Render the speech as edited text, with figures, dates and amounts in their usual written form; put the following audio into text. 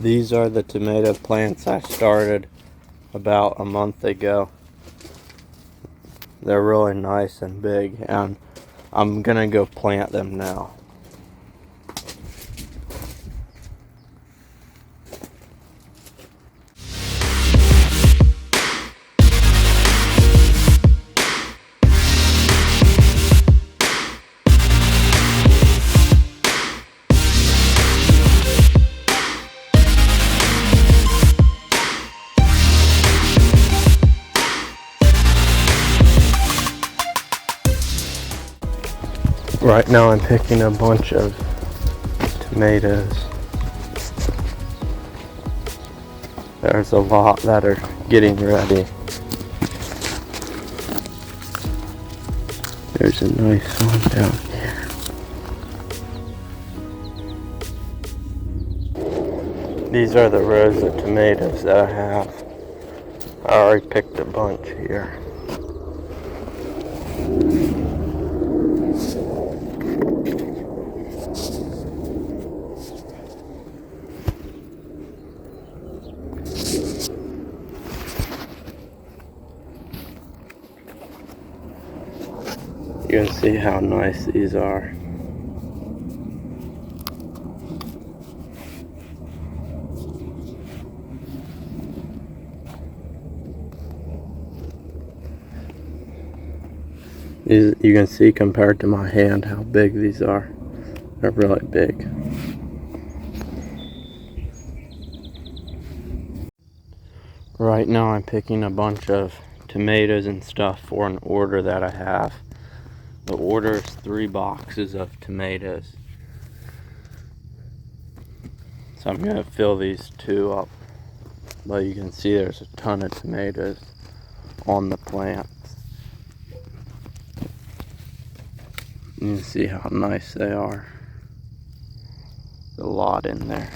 These are the tomato plants I started about a month ago. They're really nice and big, and I'm gonna go plant them now. Right now I'm picking a bunch of tomatoes. There's a lot that are getting ready. There's a nice one down here. These are the rows of tomatoes that I have. I already picked a bunch here. You can see how nice these are. You can see compared to my hand how big these are. They're really big. Right now I'm picking a bunch of tomatoes and stuff for an order that I have. The order is 3 boxes of tomatoes. So I'm going to fill these 2 up. But you can see there's a ton of tomatoes on the plants. You can see how nice they are. There's a lot in there.